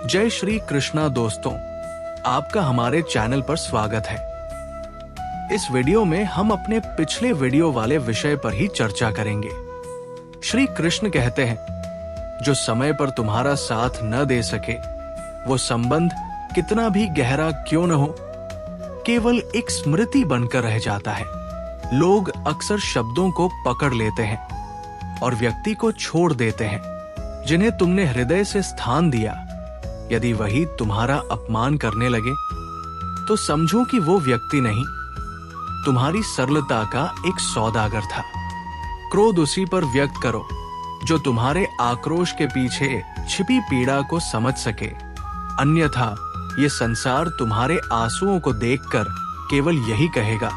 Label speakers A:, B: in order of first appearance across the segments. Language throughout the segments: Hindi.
A: जय श्री कृष्णा दोस्तों, आपका हमारे चैनल पर स्वागत है। इस वीडियो में हम अपने पिछले वीडियो वाले विषय पर ही चर्चा करेंगे। श्री कृष्ण कहते हैं, जो समय पर तुम्हारा साथ न दे सके वो संबंध कितना भी गहरा क्यों न हो, केवल एक स्मृति बनकर रह जाता है। लोग अक्सर शब्दों को पकड़ लेते हैं और व्यक्ति को छोड़ देते हैं जिन्हें तुमने हृदय से स्थान दिया। यदि वही तुम्हारा अपमान करने लगे तो समझो कि वो व्यक्ति नहीं, तुम्हारी सरलता का एक सौदागर था। क्रोध उसी पर व्यक्त करो जो तुम्हारे आक्रोश के पीछे छिपी पीड़ा को समझ सके, अन्यथा ये संसार तुम्हारे आंसुओं को देखकर केवल यही कहेगा,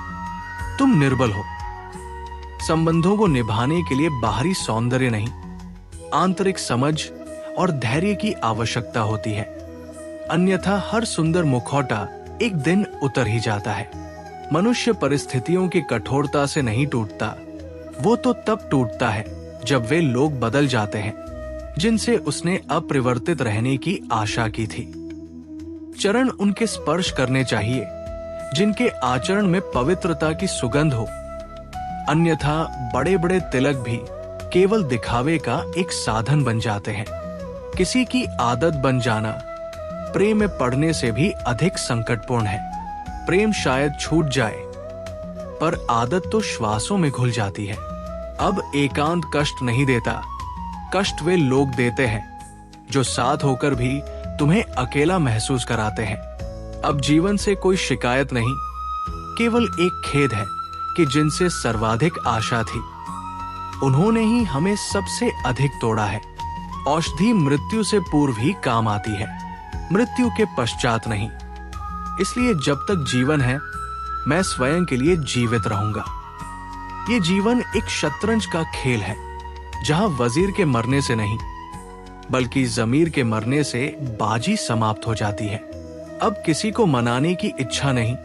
A: तुम निर्बल हो। संबंधों को निभाने के लिए बाहरी सौंदर्य नहीं, आंतरिक समझ और धैर्य की आवश्यकता होती है। अन्यथा हर सुंदर मुखौटा एक दिन उतर ही जाता है। मनुष्य परिस्थितियों की कठोरता से नहीं टूटता, वो तो तब टूटता है जब वे लोग बदल जाते हैं जिनसे उसने अपरिवर्तित रहने की आशा की थी। चरण उनके स्पर्श करने चाहिए जिनके आचरण में पवित्रता की सुगंध हो, अन्यथा बड़े बड़े तिलक भी केवल दिखावे का एक साधन बन जाते हैं। किसी की आदत बन जाना प्रेम में पड़ने से भी अधिक संकटपूर्ण है। प्रेम शायद छूट जाए पर आदत तो श्वासों में घुल जाती है। अब एकांत कष्ट नहीं देता, कष्ट वे लोग देते हैं जो साथ होकर भी तुम्हें अकेला महसूस कराते हैं। अब जीवन से कोई शिकायत नहीं, केवल एक खेद है कि जिनसे सर्वाधिक आशा थी उन्होंने ही हमें सबसे अधिक तोड़ा है। औषधि मृत्यु से पूर्व ही काम आती है, मृत्यु के पश्चात नहीं। इसलिए जब तक जीवन है मैं स्वयं के लिए जीवित रहूंगा। ये जीवन एक शतरंज का खेल है जहां वजीर के मरने से नहीं बल्कि जमीर के मरने से बाजी समाप्त हो जाती है। अब किसी को मनाने की इच्छा नहीं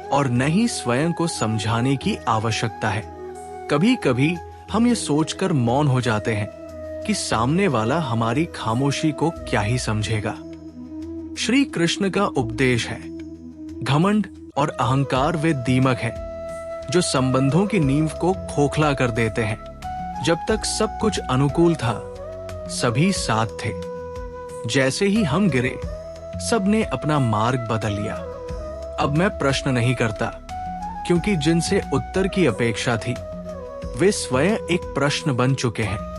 A: और न ही स्वयं को समझाने की आवश्यकता है। कभी कभी हम ये सोचकर मौन हो जाते हैं कि सामने वाला हमारी खामोशी को क्या ही समझेगा। श्री कृष्ण का उपदेश है, घमंड और अहंकार वे दीमक है जो संबंधों की नींव को खोखला कर देते हैं। जब तक सब कुछ अनुकूल था सभी साथ थे, जैसे ही हम गिरे सबने अपना मार्ग बदल लिया। अब मैं प्रश्न नहीं करता क्योंकि जिनसे उत्तर की अपेक्षा थी वे स्वयं एक प्रश्न बन चुके हैं।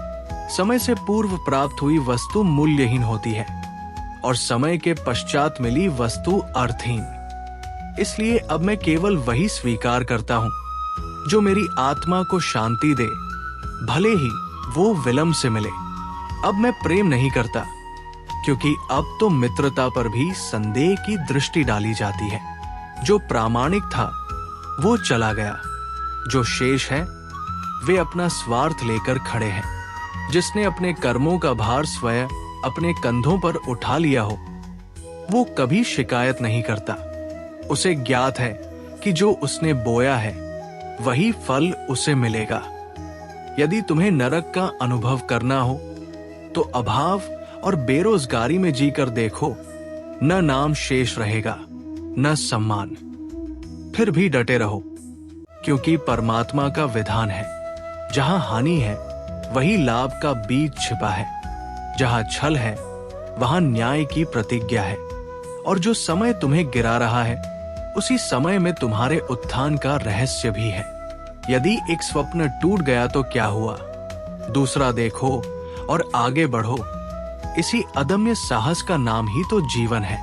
A: समय से पूर्व प्राप्त हुई वस्तु मूल्यहीन होती है और समय के पश्चात मिली वस्तु अर्थहीन। इसलिए अब मैं केवल वही स्वीकार करता हूं जो मेरी आत्मा को शांति दे, भले ही वो विलंब से मिले। अब मैं प्रेम नहीं करता क्योंकि अब तो मित्रता पर भी संदेह की दृष्टि डाली जाती है। जो प्रामाणिक था वो चला गया, जो शेष है वे अपना स्वार्थ लेकर खड़े हैं। जिसने अपने कर्मों का भार स्वयं अपने कंधों पर उठा लिया हो वो कभी शिकायत नहीं करता। उसे ज्ञात है कि जो उसने बोया है वही फल उसे मिलेगा। यदि तुम्हें नरक का अनुभव करना हो तो अभाव और बेरोजगारी में जीकर देखो, न नाम शेष रहेगा न सम्मान। फिर भी डटे रहो क्योंकि परमात्मा का विधान है, जहां हानि है वही लाभ का बीज छिपा है, जहां छल है वहां न्याय की प्रतिज्ञा है। और जो समय तुम्हें गिरा रहा है उसी समय में तुम्हारे उत्थान का रहस्य भी है। यदि एक स्वप्न टूट गया तो क्या हुआ, दूसरा देखो और आगे बढ़ो। इसी अदम्य साहस का नाम ही तो जीवन है।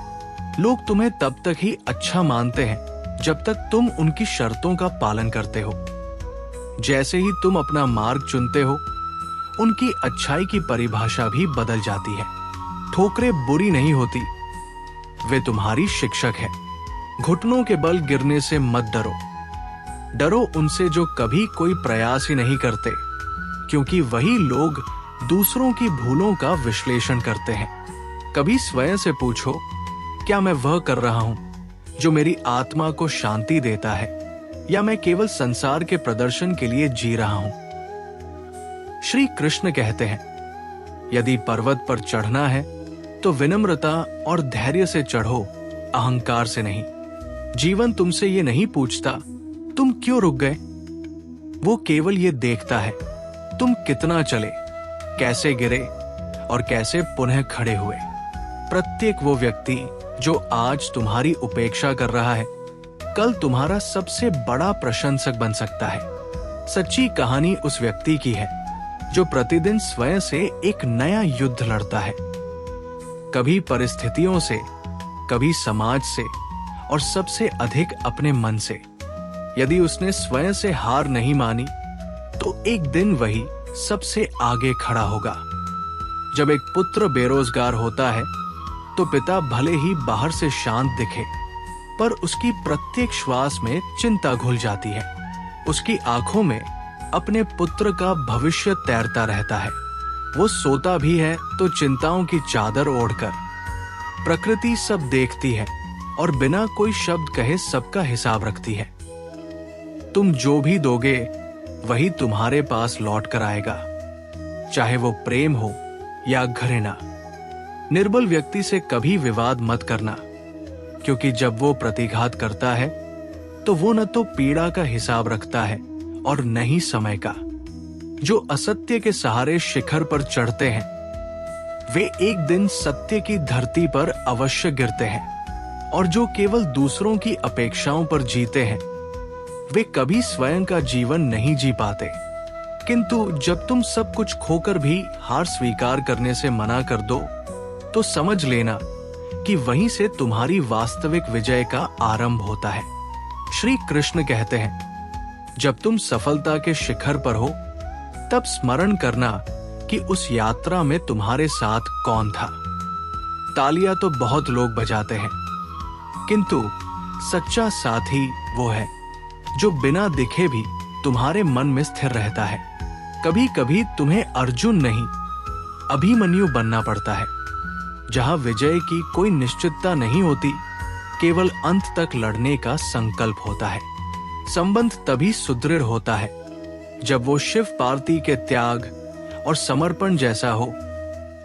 A: लोग तुम्हें तब तक ही अच्छा मानते हैं जब तक तुम उनकी शर्तों का पालन करते हो। जैसे ही तुम अपना मार्ग चुनते हो उनकी अच्छाई की परिभाषा भी बदल जाती है। ठोकरें बुरी नहीं होती, वे तुम्हारी शिक्षक है। घुटनों के बल गिरने से मत डरो, डरो उनसे जो कभी कोई प्रयास ही नहीं करते, क्योंकि वही लोग दूसरों की भूलों का विश्लेषण करते हैं। कभी स्वयं से पूछो, क्या मैं वह कर रहा हूं जो मेरी आत्मा को शांति देता है, या मैं केवल संसार के प्रदर्शन के लिए जी रहा हूं। श्री कृष्ण कहते हैं, यदि पर्वत पर चढ़ना है तो विनम्रता और धैर्य से चढ़ो, अहंकार से नहीं। जीवन तुमसे ये नहीं पूछता तुम क्यों रुक गए, वो केवल ये देखता है तुम कितना चले, कैसे गिरे और कैसे पुनः खड़े हुए। प्रत्येक वो व्यक्ति जो आज तुम्हारी उपेक्षा कर रहा है, कल तुम्हारा सबसे बड़ा प्रशंसक बन सकता है। सच्ची कहानी उस व्यक्ति की है जो प्रतिदिन स्वयं से एक नया युद्ध लड़ता है, कभी परिस्थितियों से, कभी समाज से और सबसे अधिक अपने मन से। यदि उसने स्वयं से हार नहीं मानी तो एक दिन वही सबसे आगे खड़ा होगा। जब एक पुत्र बेरोजगार होता है तो पिता भले ही बाहर से शांत दिखे, पर उसकी प्रत्येक श्वास में चिंता घुल जाती है। उसकी आंखों में अपने पुत्र का भविष्य तैरता रहता है। वो सोता भी है तो चिंताओं की चादर ओढ़कर। प्रकृति सब देखती है और बिना कोई शब्द कहे सबका हिसाब रखती है। तुम जो भी दोगे वही तुम्हारे पास लौट कर आएगा, चाहे वो प्रेम हो या घृणा। निर्बल व्यक्ति से कभी विवाद मत करना, क्योंकि जब वो प्रतिघात करता है तो वो न तो पीड़ा का हिसाब रखता है और न ही समय का। जो असत्य के सहारे शिखर पर चढ़ते हैं वे एक दिन सत्य की धरती पर अवश्य गिरते हैं, और जो केवल दूसरों की अपेक्षाओं पर जीते हैं वे कभी स्वयं का जीवन नहीं जी पाते। किंतु जब तुम सब कुछ खोकर भी हार स्वीकार करने से मना कर दो तो समझ लेना कि वहीं से तुम्हारी वास्तविक विजय का आरंभ होता है। श्री कृष्ण कहते हैं, जब तुम सफलता के शिखर पर हो तब स्मरण करना कि उस यात्रा में तुम्हारे साथ कौन था। तालियां तो बहुत लोग बजाते हैं, किंतु सच्चा साथी वो है जो बिना दिखे भी तुम्हारे मन में स्थिर रहता है। कभी कभी तुम्हें अर्जुन नहीं अभिमन्यु बनना पड़ता है, जहां विजय की कोई निश्चितता नहीं होती, केवल अंत तक लड़ने का संकल्प होता है। संबंध तभी सुदृढ़ होता है जब वो शिव पार्वती के त्याग और समर्पण जैसा हो,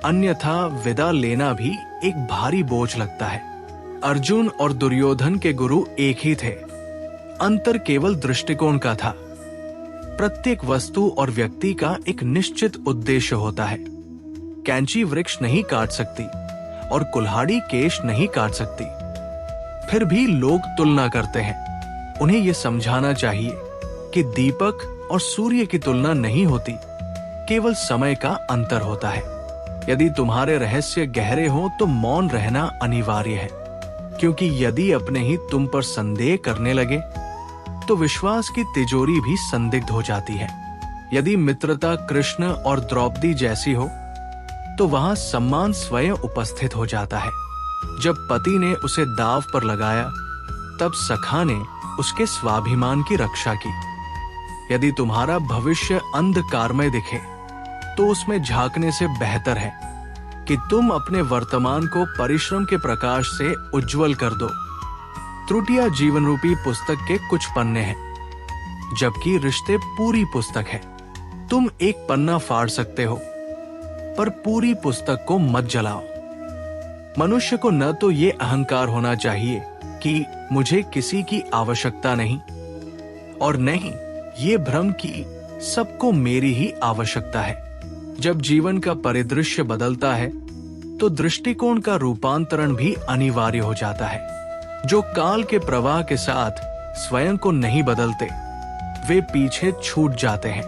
A: अन्यथा विदा लेना भी एक भारी बोझ लगता है। अर्जुन और दुर्योधन के गुरु एक ही थे, अंतर केवल दृष्टिकोण का था। प्रत्येक वस्तु और व्यक्ति का एक निश्चित उद्देश्य होता है। कैंची वृक्ष नहीं काट सकती और कुल्हाड़ी केश नहीं काट सकती, फिर भी लोग तुलना करते हैं। उन्हें यह समझाना चाहिए कि दीपक और सूर्य की तुलना नहीं होती, केवल समय का अंतर होता है। यदि तुम्हारे रहस्य गहरे हो तो मौन रहना अनिवार्य है, क्योंकि यदि अपने ही तुम पर संदेह करने लगे तो विश्वास की तिजोरी भी संदिग्ध हो जाती है। यदि मित्रता कृष्ण और द्रौपदी जैसी हो तो वहां सम्मान स्वयं उपस्थित हो जाता है। जब पति ने उसे दाव पर लगाया तब सखा ने उसके स्वाभिमान की रक्षा की। यदि तुम्हारा भविष्य अंधकारमय दिखे तो उसमें झांकने से बेहतर है कि तुम अपने वर्तमान को परिश्रम के प्रकाश से उज्जवल कर दो। त्रुटियां जीवन रूपी पुस्तक के कुछ पन्ने हैं, जबकि रिश्ते पूरी पुस्तक है। तुम एक पन्ना फाड़ सकते हो, पर पूरी पुस्तक को मत जलाओ। मनुष्य को न तो ये अहंकार होना चाहिए कि मुझे किसी की आवश्यकता नहीं, और नहीं ये भ्रम कि सबको मेरी ही आवश्यकता है। जब जीवन का परिदृश्य बदलता है तो दृष्टिकोण का रूपांतरण भी अनिवार्य हो जाता है। जो काल के प्रवाह के साथ स्वयं को नहीं बदलते वे पीछे छूट जाते हैं।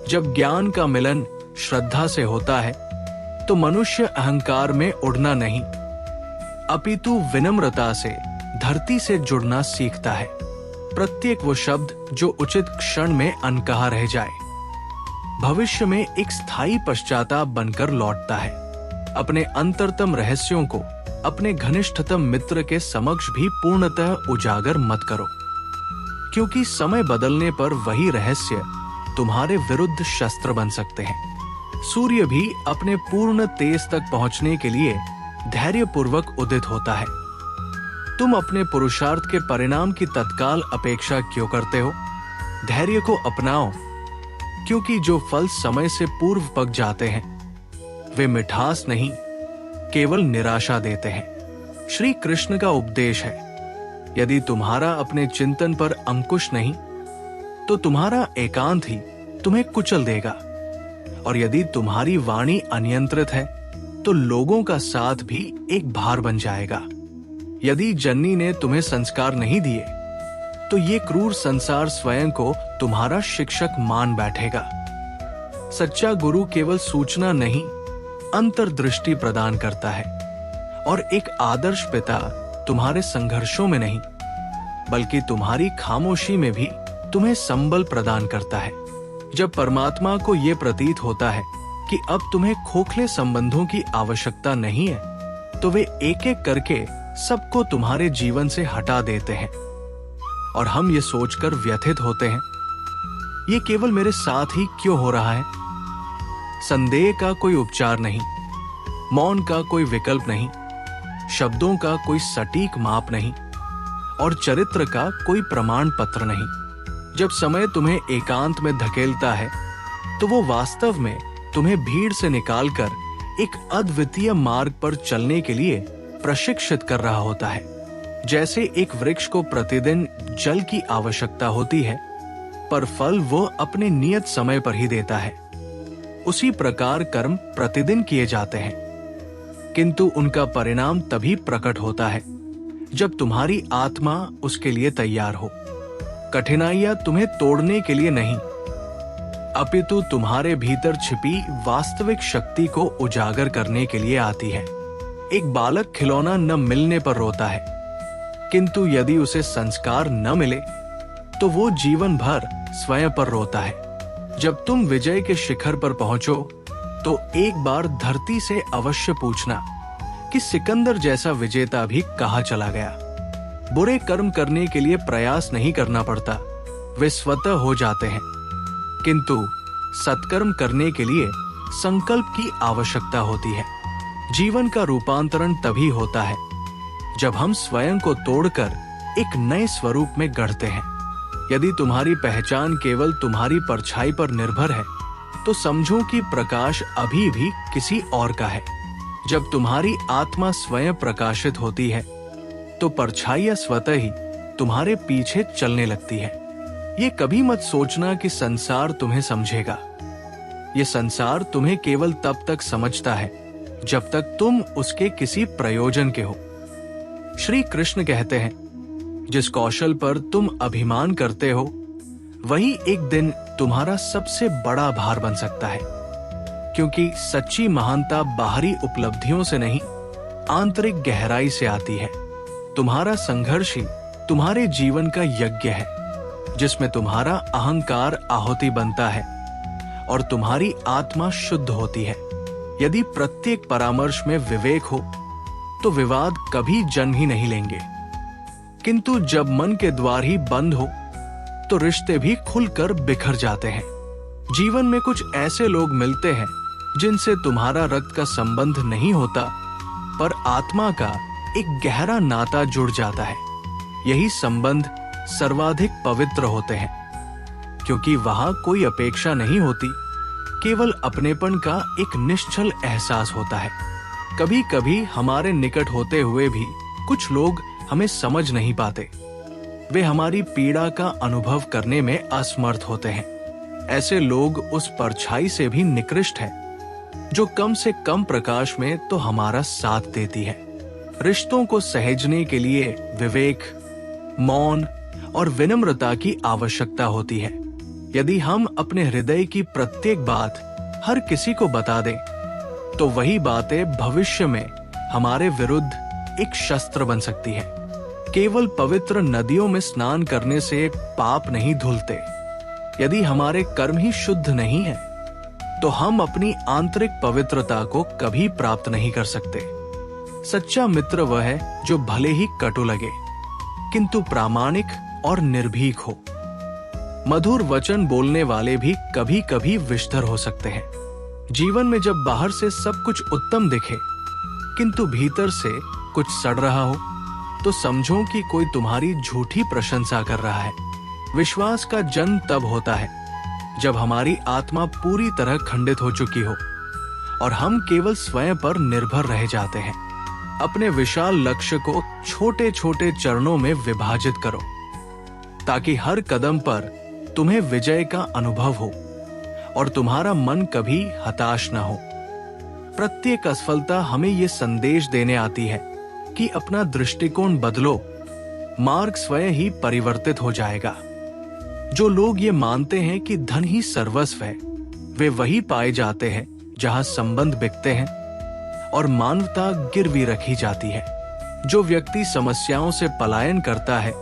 A: जब ज्ञान का मिलन श्रद्धा से होता है तो मनुष्य अहंकार में उड़ना नहीं, अपितु विनम्रता से धरती से जुड़ना सीखता है। प्रत्येक वो शब्द जो उचित क्षण में अनकहा रह जाए भविष्य में एक स्थायी पश्चाताप बनकर लौटता है। अपने अंतरतम रहस्यों को अपने घनिष्ठतम मित्र के समक्ष भी पूर्णतः उजागर मत करो, क्योंकि समय बदलने पर वही रहस्य तुम्हारे विरुद्ध शस्त्र बन सकते हैं। सूर्य भी अपने पूर्ण तेज तक पहुंचने के लिए धैर्यपूर्वक उदित होता है। तुम अपने पुरुषार्थ के परिणाम की तत्काल अपेक्षा क्यों करते हो? धैर्य को अपनाओ, क्योंकि जो फल समय से पूर्व पक जाते हैं वे मिठास नहीं केवल निराशा देते हैं। श्री कृष्ण का उपदेश है, यदि तुम्हारा अपने चिंतन पर अंकुश नहीं तो तुम्हारा एकांत ही तुम्हें कुचल देगा, और यदि तुम्हारी वाणी अनियंत्रित है तो लोगों का साथ भी एक भार बन जाएगा। यदि जननी ने तुम्हें संस्कार नहीं दिए तो ये क्रूर संसार स्वयं को तुम्हारा शिक्षक मान बैठेगा। सच्चा गुरु केवल सूचना नहीं, अंतर्दृष्टि प्रदान करता है, और एक आदर्श पिता तुम्हारे संघर्षों में नहीं बल्कि तुम्हारी खामोशी में भी तुम्हें संबल प्रदान करता है। जब परमात्मा को यह प्रतीत होता है कि अब तुम्हें खोखले संबंधों की आवश्यकता नहीं है तो वे एक एक करके सबको तुम्हारे जीवन से हटा देते हैं, और हम ये सोचकर व्यथित होते हैं, ये केवल मेरे साथ ही क्यों हो रहा है। संदेह का कोई उपचार नहीं, मौन का कोई विकल्प नहीं, शब्दों का कोई सटीक माप नहीं, और चरित्र का कोई प्रमाण पत्र नहीं। जब समय तुम्हें एकांत में धकेलता है तो वो वास्तव में तुम्हें भीड़ से निकालकर एक अद्वितीय मार्ग पर चलने के लिए प्रशिक्षित कर रहा होता है। जैसे एक वृक्ष को प्रतिदिन जल की आवश्यकता होती है, पर फल वो अपने नियत समय पर ही देता है, उसी प्रकार कर्म प्रतिदिन किए जाते हैं, किंतु उनका परिणाम तभी प्रकट होता है जब तुम्हारी आत्मा उसके लिए तैयार हो। कठिनाइयां तुम्हें तोड़ने के लिए नहीं, अपितु तुम्हारे भीतर छिपी वास्तविक शक्ति को उजागर करने के लिए आती है। एक बालक खिलौना न मिलने पर रोता है, किंतु यदि उसे संस्कार न मिले तो वो जीवन भर स्वयं पर रोता है। जब तुम विजय के शिखर पर पहुंचो तो एक बार धरती से अवश्य पूछना कि सिकंदर जैसा विजेता भी कहां चला गया। बुरे कर्म करने के लिए प्रयास नहीं करना पड़ता, वे स्वतः हो जाते हैं, किंतु सत्कर्म करने के लिए संकल्प की आवश्यकता होती है। जीवन का रूपांतरण तभी होता है जब हम स्वयं को तोड़कर एक नए स्वरूप में गढ़ते हैं। यदि तुम्हारी पहचान केवल तुम्हारी परछाई पर निर्भर है तो समझो कि प्रकाश अभी भी किसी और का है। जब तुम्हारी आत्मा स्वयं प्रकाशित होती है तो परछाइयां स्वतः ही तुम्हारे पीछे चलने लगती है। ये कभी मत सोचना कि संसार तुम्हें समझेगा। ये संसार तुम्हें केवल तब तक समझता है जब तक तुम उसके किसी प्रयोजन के हो। श्री कृष्ण कहते हैं, जिस कौशल पर तुम अभिमान करते हो वही एक दिन तुम्हारा सबसे बड़ा भार बन सकता है, क्योंकि सच्ची महानता बाहरी उपलब्धियों से नहीं, आंतरिक गहराई से आती है। तुम्हारा संघर्ष ही तुम्हारे जीवन का यज्ञ है, जिसमें तुम्हारा अहंकार आहुति बनता है और तुम्हारी आत्मा शुद्ध होती है। यदि प्रत्येक परामर्श में विवेक हो तो विवाद कभी जन्म ही नहीं लेंगे, किंतु जब मन के द्वार ही बंद हो तो रिश्ते भी खुलकर बिखर जाते हैं। जीवन में कुछ ऐसे लोग मिलते हैं जिनसे तुम्हारा रक्त का संबंध नहीं होता, पर आत्मा का एक गहरा नाता जुड़ जाता है। यही संबंध सर्वाधिक पवित्र होते हैं, क्योंकि वहां कोई अपेक्षा नहीं होती, केवल अपनेपन का एक निश्चल एहसास होता है। कभी कभी हमारे निकट होते हुए भी कुछ लोग हमें समझ नहीं पाते, वे हमारी पीड़ा का अनुभव करने में असमर्थ होते हैं। ऐसे लोग उस परछाई से भी निकृष्ट है जो कम से कम प्रकाश में तो हमारा साथ देती है। रिश्तों को सहेजने के लिए विवेक, मौन और विनम्रता की आवश्यकता होती है। यदि हम अपने हृदय की प्रत्येक बात हर किसी को बता दें तो वही बातें भविष्य में हमारे विरुद्ध एक शस्त्र बन सकती है। केवल पवित्र नदियों में स्नान करने से पाप नहीं धुलते। यदि हमारे कर्म ही शुद्ध नहीं है तो हम अपनी आंतरिक पवित्रता को कभी प्राप्त नहीं कर सकते। सच्चा मित्र वह है जो भले ही कटु लगे किंतु प्रामाणिक और निर्भीक हो। मधुर वचन बोलने वाले भी कभी कभी विषधर हो सकते हैं। जीवन में जब बाहर से सब कुछ उत्तम दिखे किंतु भीतर से कुछ सड़ रहा हो तो समझो कि कोई तुम्हारी झूठी प्रशंसा कर रहा है। विश्वास का जन्म तब होता है जब हमारी आत्मा पूरी तरह खंडित हो चुकी हो और हम केवल स्वयं पर निर्भर रह जाते हैं। अपने विशाल लक्ष्य को छोटे छोटे चरणों में विभाजित करो, ताकि हर कदम पर तुम्हें विजय का अनुभव हो और तुम्हारा मन कभी हताश न हो। प्रत्येक असफलता हमें यह संदेश देने आती है कि अपना दृष्टिकोण बदलो, मार्ग स्वयं ही परिवर्तित हो जाएगा। जो लोग ये मानते हैं कि धन ही सर्वस्व है, वे वही पाए जाते हैं जहां संबंध बिकते हैं और मानवता गिरवी रखी जाती है। जो व्यक्ति समस्याओं से पलायन करता है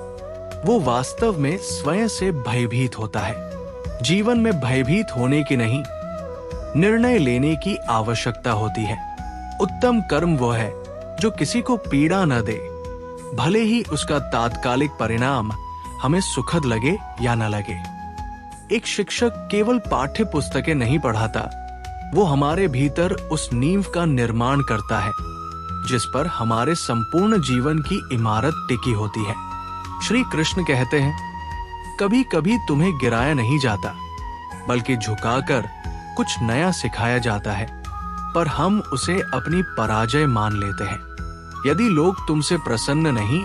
A: वो वास्तव में स्वयं से भयभीत होता है। जीवन में भयभीत होने की नहीं, निर्णय लेने की आवश्यकता होती है। उत्तम कर्म वो है जो किसी को पीड़ा न दे, भले ही उसका तात्कालिक परिणाम हमें सुखद लगे या न लगे। एक शिक्षक केवल पाठ्य पुस्तकें नहीं पढ़ाता, वो हमारे भीतर उस नींव का निर्माण करता है जिस पर हमारे संपूर्ण जीवन की इमारत टिकी होती है। श्री कृष्ण कहते हैं, कभी कभी तुम्हें गिराया नहीं जाता, बल्कि झुकाकर कुछ नया सिखाया जाता है, पर हम उसे अपनी पराजय मान लेते हैं। यदि लोग तुमसे प्रसन्न नहीं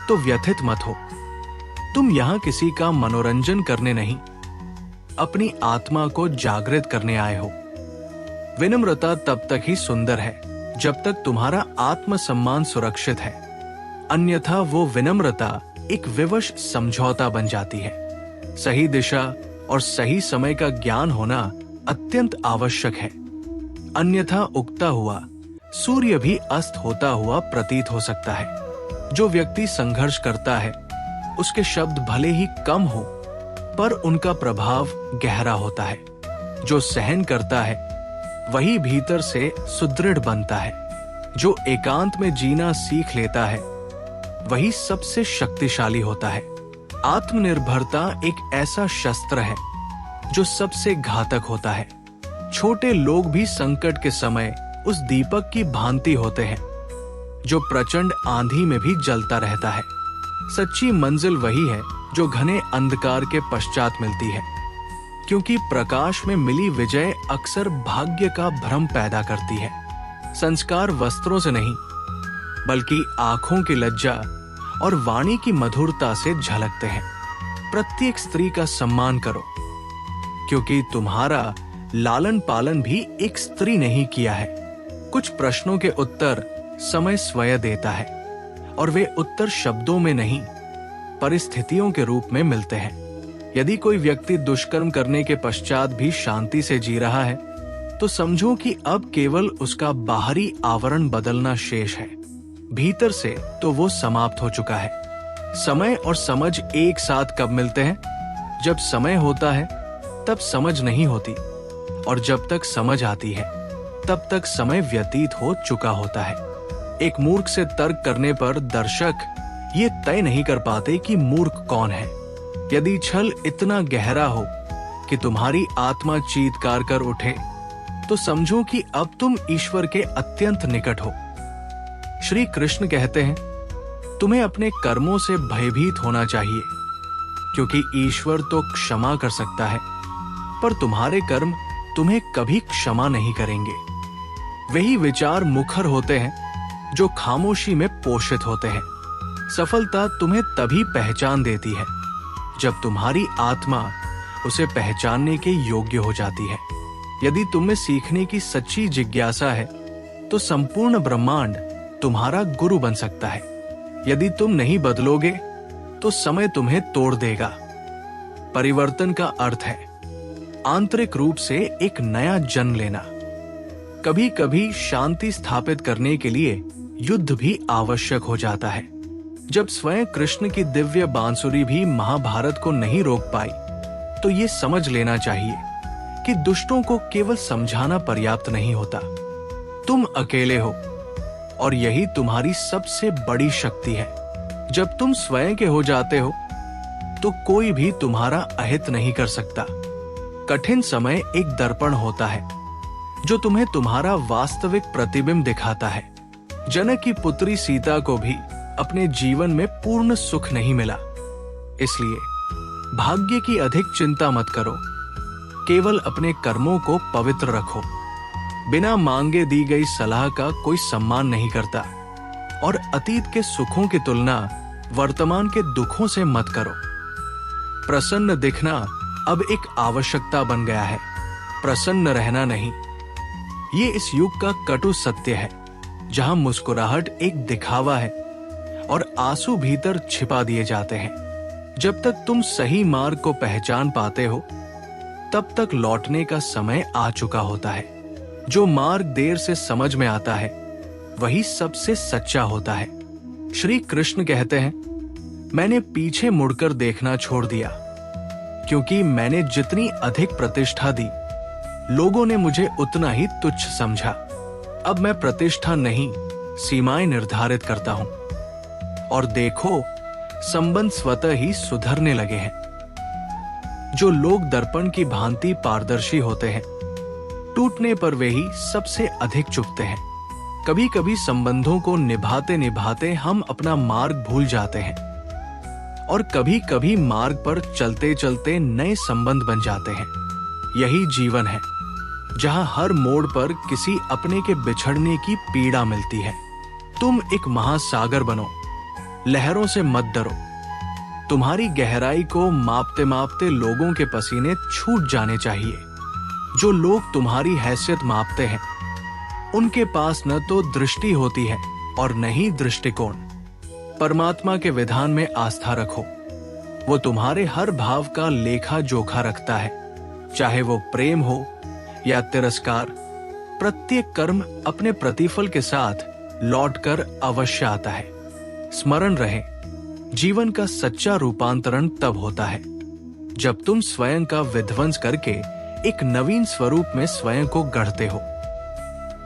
A: तो व्यथित मत हो। तुम यहाँ किसी का मनोरंजन करने नहीं, अपनी आत्मा को जागृत करने आए हो। विनम्रता तब तक ही सुंदर है जब तक तुम्हारा आत्मसम्मान सुरक्षित है, अन्यथा वो विनम्रता एक विवश समझौता बन जाती है। सही दिशा और सही समय का ज्ञान होना अत्यंत आवश्यक है, अन्यथा उगता हुआ सूर्य भी अस्त होता हुआ प्रतीत हो सकता है। जो व्यक्ति संघर्ष करता है उसके शब्द भले ही कम हो, पर उनका प्रभाव गहरा होता है। जो सहन करता है वही भीतर से सुदृढ़ बनता है। जो एकांत में जीना सीख लेता है वही सबसे शक्तिशाली होता है। आत्मनिर्भरता एक ऐसा शस्त्र है जो सबसे घातक होता है। छोटे लोग भी संकट के समय उस दीपक की भांति होते हैं जो प्रचंड आंधी में भी जलता रहता है। सच्ची मंजिल वही है जो घने अंधकार के पश्चात मिलती है, क्योंकि प्रकाश में मिली विजय अक्सर भाग्य का भ्रम पैदा करती है। संस्कार वस्त्रों से नहीं, बल्कि आंखों की लज्जा और वाणी की मधुरता से झलकते हैं। प्रत्येक स्त्री का सम्मान करो, क्योंकि तुम्हारा लालन पालन भी एक स्त्री ने ही किया है। कुछ प्रश्नों के उत्तर समय स्वयं देता है, और वे उत्तर शब्दों में नहीं, परिस्थितियों के रूप में मिलते हैं। यदि कोई व्यक्ति दुष्कर्म करने के पश्चात भी शांति से जी रहा है, तो समझो कि अब केवल उसका बाहरी आवरण बदलना शेष है। भीतर से तो वो समाप्त हो चुका है। समय और समझ एक साथ कब मिलते हैं? जब समय होता है तब समझ नहीं होती, और जब तक समझ आती है तब तक समय व्यतीत हो चुका होता है। एक मूर्ख से तर्क करने पर दर्शक ये तय नहीं कर पाते कि मूर्ख कौन है। यदि छल इतना गहरा हो कि तुम्हारी आत्मा चीत्कार कर उठे, तो समझो कि अब तुम ईश्वर के अत्यंत निकट हो। श्री कृष्ण कहते हैं, तुम्हें अपने कर्मों से भयभीत होना चाहिए, क्योंकि ईश्वर तो क्षमा कर सकता है, पर तुम्हारे कर्म तुम्हें कभी क्षमा नहीं करेंगे। वही विचार मुखर होते हैं जो खामोशी में पोषित होते हैं। सफलता तुम्हें तभी पहचान देती है जब तुम्हारी आत्मा उसे पहचानने के योग्य हो जाती है। यदि तुम्हें सीखने की सच्ची जिज्ञासा है तो संपूर्ण ब्रह्मांड तुम्हारा गुरु बन सकता है। यदि तुम नहीं बदलोगे तो समय तुम्हें तोड़ देगा। परिवर्तन का अर्थ है आंतरिक रूप से एक नया जन्म लेना। कभी कभी शांति स्थापित करने के लिए युद्ध भी आवश्यक हो जाता है। जब स्वयं कृष्ण की दिव्य बांसुरी भी महाभारत को नहीं रोक पाई, तो ये समझ लेना चाहिए कि दुष्टों को केवल समझाना पर्याप्त नहीं होता। तुम अकेले हो, और यही तुम्हारी सबसे बड़ी शक्ति है। जब तुम स्वयं के हो जाते हो तो कोई भी तुम्हारा अहित नहीं कर सकता। कठिन समय एक दर्पण होता है जो तुम्हें तुम्हारा वास्तविक प्रतिबिंब दिखाता है। जनक की पुत्री सीता को भी अपने जीवन में पूर्ण सुख नहीं मिला। इसलिए भाग्य की अधिक चिंता मत करो, केवल अपने कर्मों को पवित्र रखो। बिना मांगे दी गई सलाह का कोई सम्मान नहीं करता और अतीत के सुखों की तुलना वर्तमान के दुखों से मत करो। प्रसन्न दिखना अब एक आवश्यकता बन गया है, प्रसन्न रहना नहीं। ये इस युग का कटु सत्य है, जहां मुस्कुराहट एक दिखावा है और आंसू भीतर छिपा दिए जाते हैं। जब तक तुम सही मार्ग को पहचान पाते हो, तब तक लौटने का समय आ चुका होता है। जो मार्ग देर से समझ में आता है, वही सबसे सच्चा होता है। श्री कृष्ण कहते हैं, मैंने पीछे मुड़कर देखना छोड़ दिया, क्योंकि मैंने जितनी अधिक प्रतिष्ठा दी, लोगों ने मुझे उतना ही तुच्छ समझा। अब मैं प्रतिष्ठा नहीं, सीमाएं निर्धारित करता हूं। और देखो, संबंध स्वतः ही सुधरने लगे हैं। जो लोग दर्पण की भांति पारदर्शी होते हैं, टूटने पर वे ही सबसे अधिक चुभते हैं। कभी कभी संबंधों को निभाते निभाते हम अपना मार्ग भूल जाते हैं और कभी कभी मार्ग पर चलते चलते नए संबंध बन जाते हैं। यही जीवन है, जहां हर मोड़ पर किसी अपने के बिछड़ने की पीड़ा मिलती है। तुम एक महासागर बनो, लहरों से मत डरो। तुम्हारी गहराई को मापते मापते लोगों के पसीने छूट जाने चाहिए। जो लोग तुम्हारी हैसियत मापते हैं, उनके पास न तो दृष्टि होती है और न ही दृष्टिकोण। परमात्मा के विधान में आस्था रखो। वो तुम्हारे हर भाव का लेखा जोखा रखता है, चाहे वो प्रेम हो या तिरस्कार। प्रत्येक कर्म अपने प्रतिफल के साथ लौटकर अवश्य आता है। स्मरण रहे, जीवन का सच्चा रूपांतरण तब होता है जब तुम स्वयं का विध्वंस करके एक नवीन स्वरूप में स्वयं को गढ़ते हो।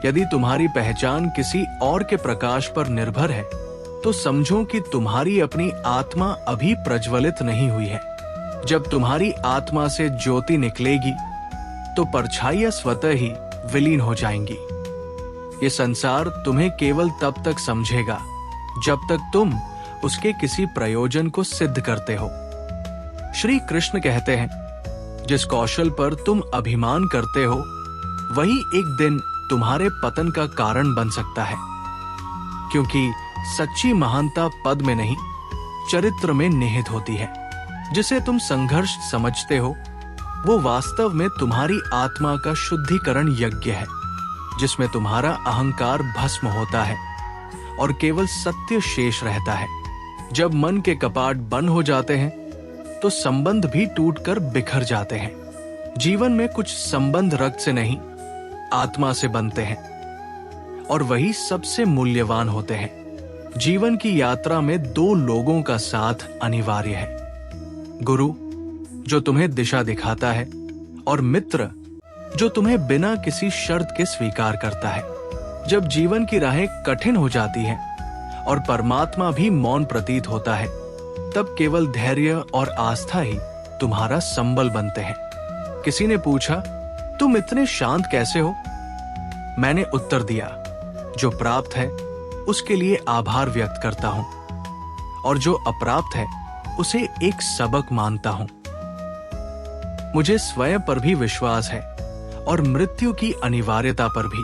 A: यदि तुम्हारी पहचान किसी और के प्रकाश पर निर्भर है, तो समझो कि तुम्हारी अपनी आत्मा अभी प्रज्वलित नहीं हुई है। जब तुम्हारी आत्मा से ज्योति निकलेगी, तो परछाइयां स्वतः ही विलीन हो जाएंगी। ये संसार तुम्हें केवल तब तक समझेगा जब तक तुम उसके किसी प्रयोजन को सिद्ध करते हो। श्री कृष्ण कहते हैं, जिस कौशल पर तुम अभिमान करते हो, वही एक दिन तुम्हारे पतन का कारण बन सकता है। क्योंकि सच्ची महानता पद में नहीं, चरित्र में निहित होती है। जिसे तुम संघर्ष समझते हो, वो वास्तव में तुम्हारी आत्मा का शुद्धिकरण यज्ञ है, जिसमें तुम्हारा अहंकार भस्म होता है और केवल सत्य शेष रहता है। जब मन के कपाट बंद हो जाते हैं, तो संबंध भी टूटकर बिखर जाते हैं। जीवन में कुछ संबंध रक्त से नहीं, आत्मा से बनते हैं और वही सबसे मूल्यवान होते हैं। जीवन की यात्रा में दो लोगों का साथ अनिवार्य है, गुरु जो तुम्हें दिशा दिखाता है और मित्र जो तुम्हें बिना किसी शर्त के स्वीकार करता है। जब जीवन की राहें कठिन हो जाती हैं और परमात्मा भी मौन प्रतीत होता है, तब केवल धैर्य और आस्था ही तुम्हारा संबल बनते हैं। किसी ने पूछा, तुम इतने शांत कैसे हो? मैंने उत्तर दिया, जो प्राप्त है उसके लिए आभार व्यक्त करता हूं और जो अप्राप्त है उसे एक सबक मानता हूं। मुझे स्वयं पर भी विश्वास है और मृत्यु की अनिवार्यता पर भी।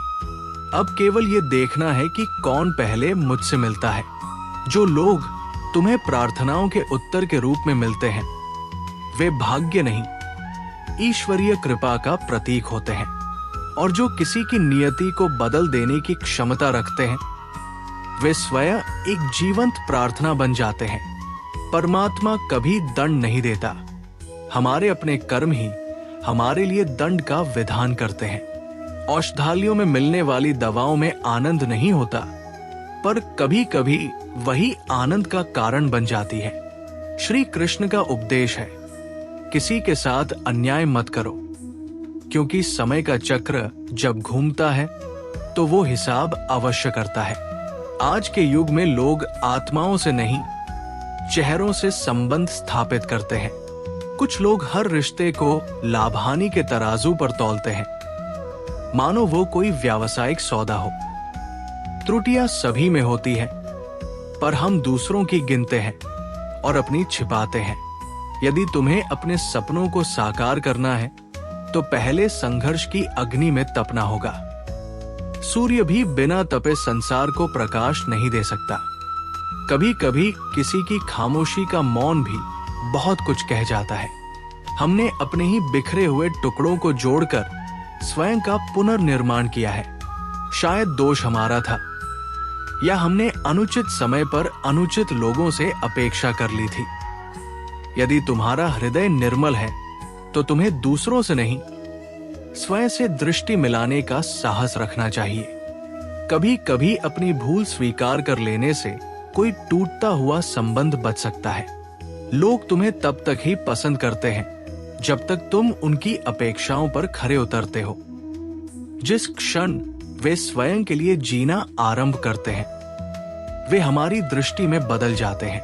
A: अब केवल ये देखना है कि कौन पहले मुझसे मिलता है। जो लोग तुम्हें प्रार्थनाओं के उत्तर के रूप में मिलते हैं, वे भाग्य नहीं, ईश्वरीय कृपा का प्रतीक होते हैं। और जो किसी की नियति को बदल देने की क्षमता रखते हैं, वे स्वयं एक जीवंत प्रार्थना बन जाते हैं। परमात्मा कभी दंड नहीं देता। हमारे अपने कर्म ही हमारे लिए दंड का विधान करते हैं। औषधालयों में मिलने वाली दवाओं में आनंद नहीं होता, पर कभी कभी वही आनंद का कारण बन जाती है। श्री कृष्ण का उपदेश है, किसी के साथ अन्याय मत करो, क्योंकि समय का चक्र जब घूमता है तो वो हिसाब अवश्य करता है। आज के युग में लोग आत्माओं से नहीं, चेहरों से संबंध स्थापित करते हैं। कुछ लोग हर रिश्ते को लाभ-हानि के तराजू पर तौलते हैं, मानो वो कोई व्यावसायिक सौदा हो। त्रुटियां सभी में होती है, पर हम दूसरों की गिनते हैं और अपनी छिपाते हैं। यदि तुम्हें अपने सपनों को साकार करना है, तो पहले संघर्ष की अग्नि में तपना होगा। सूर्य भी बिना तपे संसार को प्रकाश नहीं दे सकता। कभी कभी किसी की खामोशी का मौन भी बहुत कुछ कह जाता है। हमने अपने ही बिखरे हुए टुकड़ों को जोड़कर स्वयं का पुनर्निर्माण किया है। शायद दोष हमारा था, या हमने अनुचित समय पर अनुचित लोगों से अपेक्षा कर ली थी। यदि तुम्हारा हृदय निर्मल है तो तुम्हें दूसरों से नहीं, स्वयं से दृष्टि मिलाने का साहस रखना चाहिए। कभी कभी अपनी भूल स्वीकार कर लेने से कोई टूटता हुआ संबंध बच सकता है। लोग तुम्हें तब तक ही पसंद करते हैं जब तक तुम उनकी अपेक्षाओं पर खरे उतरते हो। जिस क्षण वे स्वयं के लिए जीना आरंभ करते हैं, वे हमारी दृष्टि में बदल जाते हैं।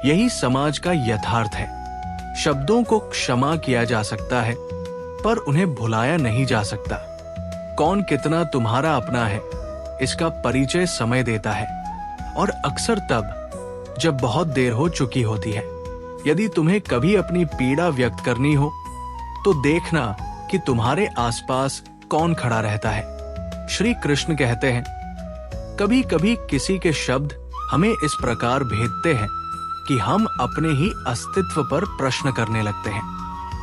A: यही समाज का यथार्थ है। शब्दों को क्षमा किया जा सकता है, पर उन्हें भुलाया नहीं जा सकता। कौन कितना तुम्हारा अपना है, इसका परिचय समय देता है, और अक्सर तब जब बहुत देर हो चुकी होती है। यदि तुम्हें कभी अपनी पीड़ा व्यक्त करनी हो तो देखना कि तुम्हारे आसपास कौन खड़ा रहता है। श्री कृष्ण कहते हैं, कभी कभी किसी के शब्द हमें इस प्रकार भेदते हैं कि हम अपने ही अस्तित्व पर प्रश्न करने लगते हैं।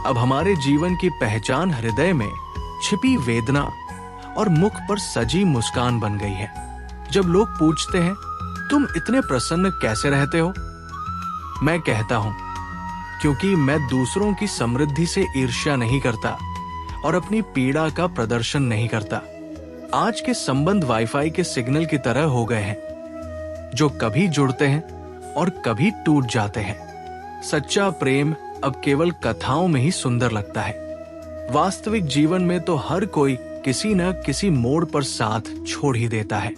A: अब हमारे जीवन की पहचान हृदय में छिपी वेदना और मुख पर सजी मुस्कान बन गई है। जब लोग पूछते हैं, तुम इतने प्रसन्न कैसे रहते हो, मैं कहता हूं, क्योंकि मैं दूसरों की समृद्धि से ईर्ष्या नहीं करता और अपनी पीड़ा का प्रदर्शन नहीं करता। आज के संबंध वाईफाई के सिग्नल की तरह हो गए हैं, जो कभी जुड़ते हैं और कभी टूट जाते हैं। सच्चा प्रेम अब केवल कथाओं में ही सुंदर लगता है। वास्तविक जीवन में तो हर कोई किसी न किसी मोड़ पर साथ छोड़ ही देता है।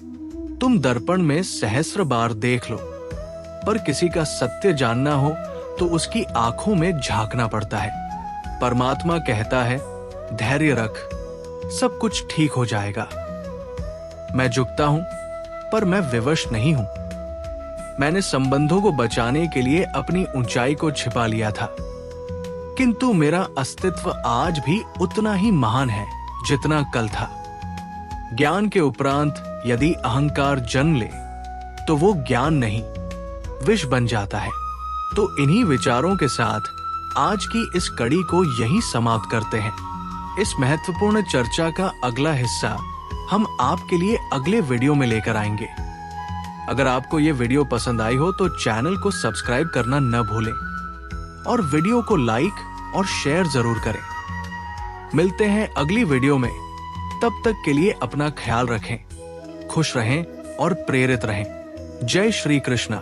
A: तुम दर्पण में सहस्र बार देख लो, पर किसी का सत्य जानना हो तो उसकी आंखों में झांकना पड़ता है। परमात्मा कहता है, धैर्य रख, सब कुछ ठीक हो जाएगा। मैं झुकता हूं, पर मैं विवश नहीं हूं। मैंने संबंधों को बचाने के लिए अपनी ऊंचाई को छिपा लिया था, किंतु मेरा अस्तित्व आज भी उतना ही महान है जितना कल था। ज्ञान के उपरांत यदि अहंकार जन्म ले तो वो ज्ञान नहीं, विष बन जाता है। तो इन्हीं विचारों के साथ आज की इस कड़ी को यहीं समाप्त करते हैं। इस महत्वपूर्ण चर्चा का अगला हिस्सा हम आपके लिए अगले वीडियो में लेकर आएंगे। अगर आपको ये वीडियो पसंद आई हो तो चैनल को सब्सक्राइब करना न भूलें और वीडियो को लाइक और शेयर जरूर करें। मिलते हैं अगली वीडियो में। तब तक के लिए अपना ख्याल रखें, खुश रहें और प्रेरित रहें। जय श्री कृष्णा।